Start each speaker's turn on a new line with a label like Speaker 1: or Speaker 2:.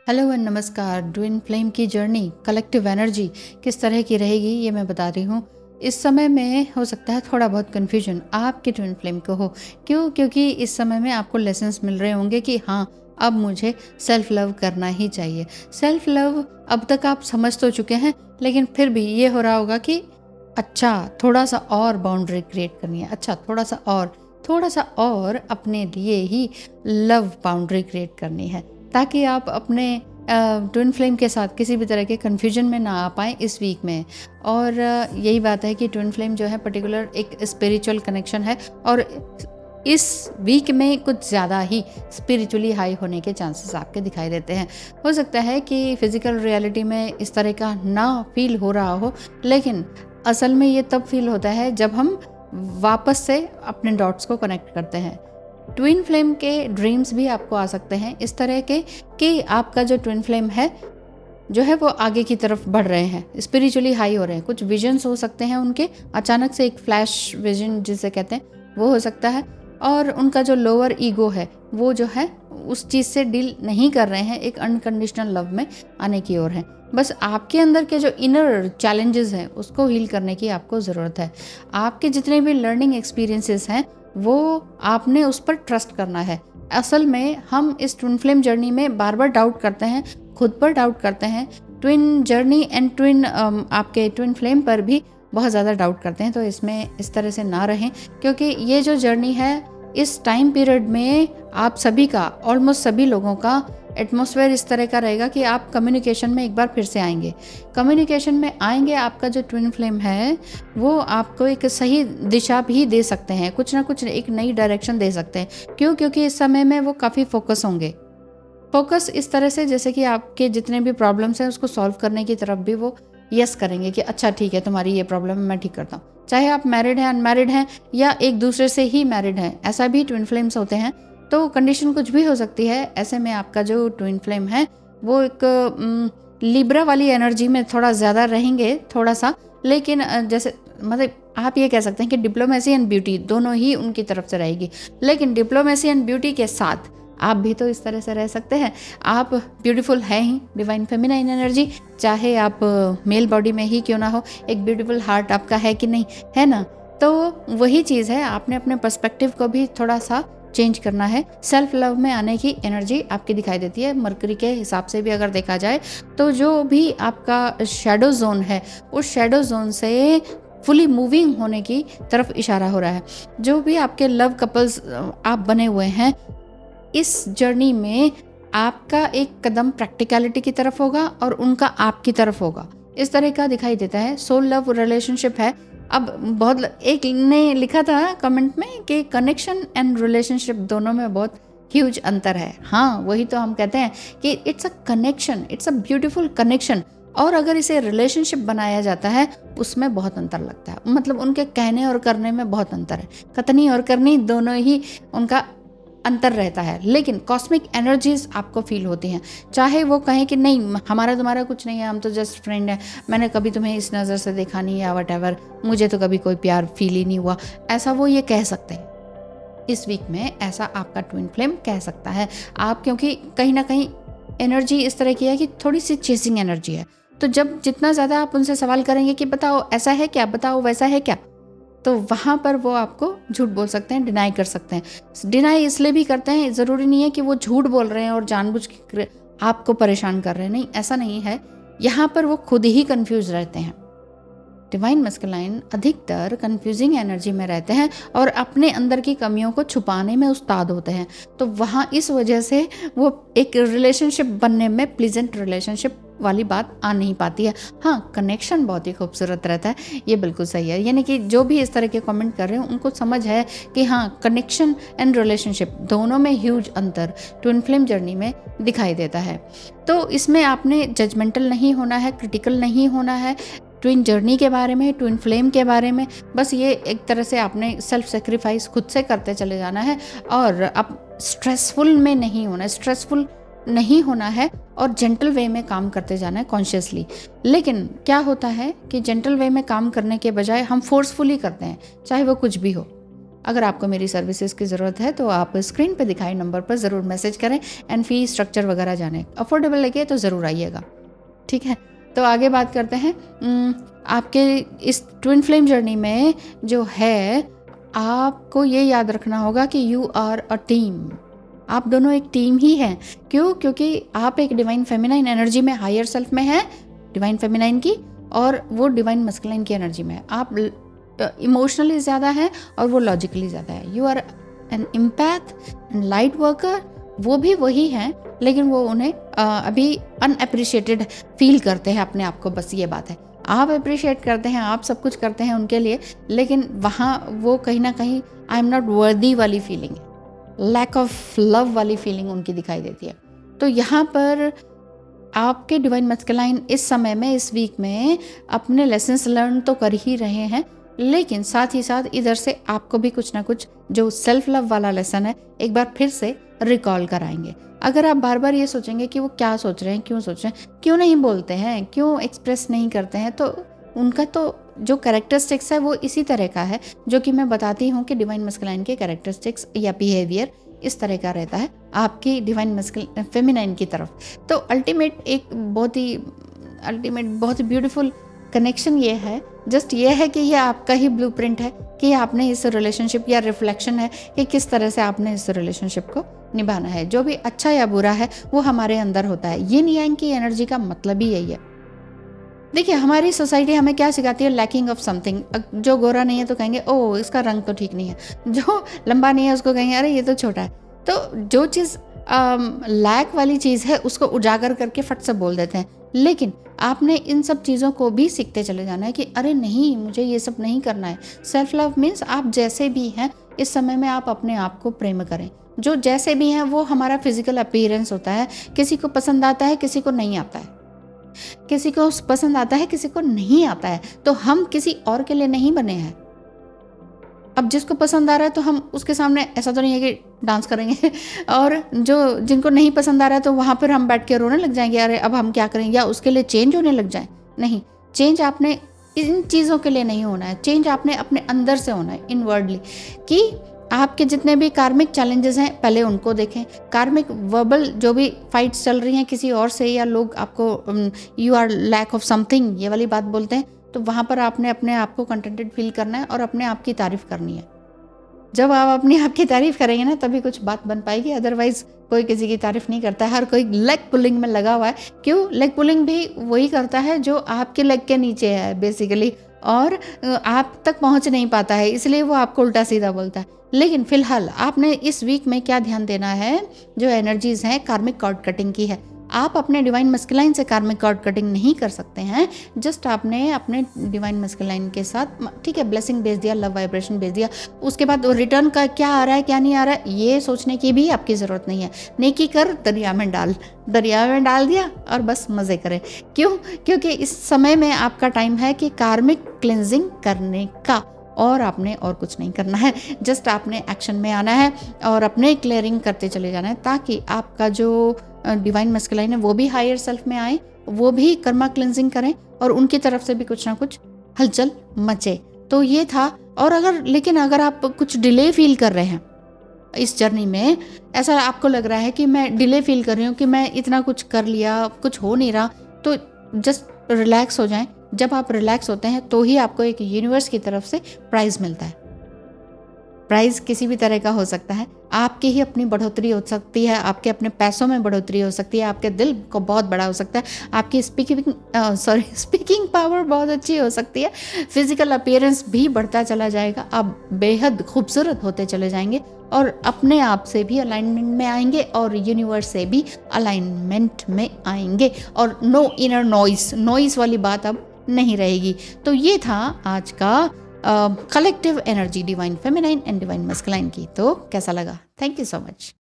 Speaker 1: Hello and नमस्कार। Twin flame की journey, collective energy किस तरह की रहेगी ये मैं बता रही हूँ। इस समय में हो सकता है थोड़ा बहुत कन्फ्यूजन आपके ट्विन फ्लेम को हो। क्यों? क्योंकि इस समय में आपको लेसन्स मिल रहे होंगे कि हाँ, अब मुझे सेल्फ लव करना ही चाहिए। सेल्फ लव अब तक आप समझ तो चुके हैं, लेकिन फिर भी ये हो रहा होगा कि अच्छा थोड़ा सा और बाउंड्री क्रिएट करनी है, अच्छा थोड़ा सा और अपने लिए ही लव बाउंड्री क्रिएट करनी है, ताकि आप अपने ट्विन फ्लेम के साथ किसी भी तरह के कन्फ्यूजन में ना आ पाएँ इस वीक में। और यही बात है कि ट्विन फ्लेम जो है पर्टिकुलर एक स्पिरिचुअल कनेक्शन है, और इस वीक में कुछ ज़्यादा ही स्पिरिचुअली हाई होने के चांसेस आपके दिखाई देते हैं। हो सकता है कि फिज़िकल रियलिटी में इस तरह का ना फील हो रहा हो, लेकिन असल में ये तब फील होता है जब हम वापस से अपने डॉट्स को कनेक्ट करते हैं। ट्विन फ्लेम के ड्रीम्स भी आपको आ सकते हैं इस तरह के कि आपका जो ट्विन फ्लेम है जो है वो आगे की तरफ बढ़ रहे हैं, स्पिरिचुअली हाई हो रहे हैं। कुछ विजन्स हो सकते हैं उनके, अचानक से एक फ्लैश विजन जिसे कहते हैं वो हो सकता है। और उनका जो लोअर ईगो है वो जो है उस चीज़ से डील नहीं कर रहे हैं, एक अनकंडीशनल लव में आने की ओर है। बस आपके अंदर के जो इनर चैलेंजेस हैं उसको हील करने की आपको ज़रूरत है। आपके जितने भी लर्निंग एक्सपीरियंसेस हैं वो आपने उस पर ट्रस्ट करना है। असल में हम इस ट्विन फ्लेम जर्नी में बार बार डाउट करते हैं, खुद पर डाउट करते हैं, ट्विन जर्नी एंड ट्विन आपके ट्विन फ्लेम पर भी बहुत ज़्यादा डाउट करते हैं। तो इसमें इस तरह से ना रहें, क्योंकि ये जो जर्नी है इस टाइम पीरियड में आप सभी का, ऑलमोस्ट सभी लोगों का एटमॉस्फेयर इस तरह का रहेगा कि आप कम्युनिकेशन में एक बार फिर से आएंगे। कम्युनिकेशन में आएंगे, आपका जो ट्विन फ्लेम है वो आपको एक सही दिशा भी दे सकते हैं, कुछ ना कुछ एक नई डायरेक्शन दे सकते हैं। क्यों? क्योंकि इस समय में वो काफ़ी फोकस होंगे। फोकस इस तरह से जैसे कि आपके जितने भी प्रॉब्लम्स हैं उसको सॉल्व करने की तरफ भी वो यस करेंगे कि अच्छा ठीक है, तुम्हारी ये प्रॉब्लम है, मैं ठीक करता हूँ। चाहे आप मैरिड हैं, अनमैरिड हैं, या एक दूसरे से ही मैरिड हैं, ऐसा भी ट्विन फ्लेम्स होते हैं। तो कंडीशन कुछ भी हो सकती है। ऐसे में आपका जो ट्विन फ्लेम है वो एक लिब्रा वाली एनर्जी में थोड़ा ज़्यादा रहेंगे, थोड़ा सा। लेकिन जैसे मतलब आप ये कह सकते हैं कि डिप्लोमेसी एंड ब्यूटी दोनों ही उनकी तरफ से रहेगी। लेकिन डिप्लोमेसी एंड ब्यूटी के साथ आप भी तो इस तरह से रह सकते हैं। आप ब्यूटीफुल हैं ही, डिवाइन फेमिनाइन एनर्जी, चाहे आप मेल बॉडी में ही क्यों ना हो, एक ब्यूटीफुल हार्ट आपका है कि नहीं, है ना? तो वही चीज़ है, आपने अपने पर्सपेक्टिव को भी थोड़ा सा चेंज करना है। सेल्फ लव में आने की एनर्जी आपकी दिखाई देती है। मरकरी के हिसाब से भी अगर देखा जाए तो जो भी आपका शेडो जोन है उस शेडो जोन से फुली मूविंग होने की तरफ इशारा हो रहा है। जो भी आपके लव कपल्स आप बने हुए हैं, इस जर्नी में आपका एक कदम प्रैक्टिकलिटी की तरफ होगा और उनका आपकी तरफ होगा, इस तरह का दिखाई देता है। सोल लव रिलेशनशिप है। अब बहुत एक ने लिखा था कमेंट में कि कनेक्शन एंड रिलेशनशिप दोनों में बहुत ह्यूज अंतर है। हाँ, वही तो हम कहते हैं कि it's a connection, it's a beautiful connection. और अगर इसे रिलेशनशिप बनाया जाता है उसमें बहुत अंतर लगता है। मतलब उनके कहने और करने में बहुत अंतर है। कथनी और करनी दोनों ही उनका अंतर रहता है, लेकिन कॉस्मिक एनर्जीज आपको फील होती हैं। चाहे वो कहें कि नहीं, हमारा तुम्हारा कुछ नहीं है, हम तो जस्ट फ्रेंड हैं, मैंने कभी तुम्हें इस नज़र से देखा नहीं, या वट मुझे तो कभी कोई प्यार फील ही नहीं हुआ, ऐसा वो ये कह सकते हैं। इस वीक में ऐसा आपका ट्विन फ्लेम कह सकता है। आप क्योंकि कहीं ना कहीं एनर्जी इस तरह की है कि थोड़ी सी चेसिंग एनर्जी है। तो जब जितना ज़्यादा आप उनसे सवाल करेंगे कि बताओ ऐसा है क्या, बताओ वैसा है क्या, तो वहाँ पर वो आपको झूठ बोल सकते हैं, डिनाई कर सकते हैं। डिनाई इसलिए भी करते हैं, ज़रूरी नहीं है कि वो झूठ बोल रहे हैं और जानबूझ के आपको परेशान कर रहे हैं, नहीं, ऐसा नहीं है। यहाँ पर वो खुद ही कंफ्यूज रहते हैं। डिवाइन मस्कुलाइन अधिकतर कंफ्यूजिंग एनर्जी में रहते हैं और अपने अंदर की कमियों को छुपाने में उस्ताद होते हैं। तो वहाँ इस वजह से वो एक रिलेशनशिप बनने में प्लीजेंट रिलेशनशिप वाली बात आ नहीं पाती है। हाँ, कनेक्शन बहुत ही खूबसूरत रहता है, ये बिल्कुल सही है। यानी कि जो भी इस तरह के कमेंट कर रहे हैं उनको समझ है कि हाँ, कनेक्शन एंड रिलेशनशिप दोनों में ह्यूज अंतर ट्विन फ्लेम जर्नी में दिखाई देता है। तो इसमें आपने जजमेंटल नहीं होना है, क्रिटिकल नहीं होना है ट्विन जर्नी के बारे में, ट्विन फ्लेम के बारे में। बस ये एक तरह से आपने सेल्फ सेक्रीफाइस खुद से करते चले जाना है और अब स्ट्रेसफुल में नहीं होना है, स्ट्रेसफुल नहीं होना है और जेंटल वे में काम करते जाना है कॉन्शियसली। लेकिन क्या होता है कि जेंटल वे में काम करने के बजाय हम फोर्सफुली करते हैं, चाहे वो कुछ भी हो। अगर आपको मेरी सर्विसेज की ज़रूरत है तो आप स्क्रीन पे दिखाए नंबर पर ज़रूर मैसेज करें एंड फ़ी स्ट्रक्चर वगैरह जाने। अफोर्डेबल लगे तो ज़रूर आइएगा, ठीक है। तो आगे बात करते हैं। आपके इस ट्विन फ्लेम जर्नी में जो है, आपको ये याद रखना होगा कि यू आर अ टीम। आप दोनों एक टीम ही हैं। क्यों? क्योंकि आप एक डिवाइन फेमिनाइन एनर्जी में, हायर सेल्फ में है डिवाइन फेमिनाइन की, और वो डिवाइन मस्कुलाइन की एनर्जी में है। आप इमोशनली ज़्यादा है और वो लॉजिकली ज़्यादा है। You are an empath and light worker, वो भी वही हैं, लेकिन वो उन्हें अभी अनएप्रिशिएटेड फील करते हैं अपने आप को, बस ये बात है। आप अप्रिशिएट करते हैं, आप सब कुछ करते हैं उनके लिए, लेकिन वहाँ वो कहीं ना कहीं आई एम नॉट वर्दी वाली फीलिंग है, लैक ऑफ लव वाली फीलिंग उनकी दिखाई देती है। तो यहाँ पर आपके डिवाइन मस्कुलाइन इस समय में, इस वीक में अपने लेसन्स लर्न तो कर ही रहे हैं, लेकिन साथ ही साथ इधर से आपको भी कुछ ना कुछ जो सेल्फ लव वाला लेसन है एक बार फिर से रिकॉल कराएंगे। अगर आप बार बार ये सोचेंगे कि वो क्या सोच रहे हैं, क्यों सोच रहे हैं, क्यों नहीं बोलते हैं, क्यों एक्सप्रेस नहीं करते हैं, तो उनका तो जो कैरेक्टरिस्टिक्स है वो इसी तरह का है, जो कि मैं बताती हूँ कि डिवाइन मस्कुलाइन के कैरेक्टरिस्टिक्स या बिहेवियर इस तरह का रहता है आपकी डिवाइन फेमिनाइन की तरफ। तो अल्टीमेट बहुत ही ब्यूटीफुल कनेक्शन ये है, जस्ट ये है कि ये आपका ही ब्लूप्रिंट है कि आपने इस रिलेशनशिप, या रिफ्लेक्शन है कि किस तरह से आपने इस रिलेशनशिप को निभाना है। जो भी अच्छा या बुरा है वो हमारे अंदर होता है। यिन यांग की एनर्जी का मतलब ही यही है। देखिए, हमारी सोसाइटी हमें क्या सिखाती है, लैकिंग ऑफ समथिंग। जो गोरा नहीं है तो कहेंगे ओ इसका रंग तो ठीक नहीं है, जो लंबा नहीं है उसको कहेंगे अरे ये तो छोटा है। तो जो चीज़ लैक वाली चीज़ है उसको उजागर करके फट से बोल देते हैं। लेकिन आपने इन सब चीज़ों को भी सीखते चले जाना है कि अरे नहीं, मुझे ये सब नहीं करना है। सेल्फ लव मीन्स आप जैसे भी हैं इस समय में आप अपने आप को प्रेम करें। जो जैसे भी हैं वो हमारा फिजिकल अपीयरेंस होता है। किसी को पसंद आता है, किसी को नहीं आता है, किसी को पसंद आता है, किसी को नहीं आता है। तो हम किसी और के लिए नहीं बने हैं। अब जिसको पसंद आ रहा है तो हम उसके सामने ऐसा तो नहीं है कि डांस करेंगे और जिनको नहीं पसंद आ रहा है तो वहाँ पर हम बैठ के रोने लग जाएंगे, अरे अब हम क्या करें, या उसके लिए चेंज होने लग जाए। नहीं, चेंज आपने इन चीज़ों के लिए नहीं होना है। चेंज आपने अपने अंदर से होना है, इनवर्डली, कि आपके जितने भी कार्मिक चैलेंजेस हैं पहले उनको देखें। कार्मिक वर्बल जो भी फाइट्स चल रही हैं किसी और से, या लोग आपको you are lack of something ये वाली बात बोलते हैं, तो वहाँ पर आपने अपने आप को कंटेंटेड फील करना है और अपने आप की तारीफ़ करनी है। जब आप अपने आप की तारीफ़ करेंगे ना तभी कुछ बात बन पाएगी, अदरवाइज़ कोई किसी की तारीफ़ नहीं करता है। हर कोई लेग पुलिंग में लगा हुआ है। क्यों? लेग पुलिंग भी वही करता है जो आपके लेग के नीचे है बेसिकली, और आप तक पहुंच नहीं पाता है, इसलिए वो आपको उल्टा सीधा बोलता है। लेकिन फिलहाल आपने इस वीक में क्या ध्यान देना है, जो एनर्जीज़ हैं कार्मिक कॉर्ड कटिंग की है। आप अपने डिवाइन मस्कुलाइन से कार्मिक कॉर्ड कटिंग नहीं कर सकते हैं। जस्ट आपने अपने डिवाइन मस्कुलाइन के साथ, ठीक है, ब्लेसिंग भेज दिया, लव वाइब्रेशन भेज दिया, उसके बाद रिटर्न का क्या आ रहा है क्या नहीं आ रहा है ये सोचने की भी आपकी ज़रूरत नहीं है। नेकी कर, दरिया में डाल दिया और बस मज़े करें। क्यों? क्योंकि इस समय में आपका टाइम है कि कार्मिक क्लिनजिंग करने का, और आपने और कुछ नहीं करना है। जस्ट आपने एक्शन में आना है और अपने क्लियरिंग करते चले जाना है, ताकि आपका जो डिवाइन मस्कुलाइन है वो भी हायर सेल्फ में आए, वो भी कर्मा क्लिनजिंग करें और उनकी तरफ से भी कुछ ना कुछ हलचल मचे। तो ये था। और अगर आप कुछ डिले फील कर रहे हैं इस जर्नी में, ऐसा आपको लग रहा है कि मैं डिले फील कर रही हूँ, कि मैं इतना कुछ कर लिया, कुछ हो नहीं रहा, तो जस्ट रिलैक्स हो जाएं। जब आप रिलैक्स होते हैं तो ही आपको एक यूनिवर्स की तरफ से प्राइज़ मिलता है। प्राइज़ किसी भी तरह का हो सकता है, आपकी ही अपनी बढ़ोतरी हो सकती है, आपके अपने पैसों में बढ़ोतरी हो सकती है, आपके दिल को बहुत बड़ा हो सकता है, आपकी स्पीकिंग पावर बहुत अच्छी हो सकती है, फिजिकल अपीयरेंस भी बढ़ता चला जाएगा, आप बेहद खूबसूरत होते चले जाएंगे और अपने आप से भी अलाइनमेंट में आएंगे और यूनिवर्स से भी अलाइनमेंट में आएंगे, और नो इनर नॉइस वाली बात अब नहीं रहेगी। तो ये था आज का collective energy divine feminine and divine masculine की। तो कैसा लगा? Thank you so much.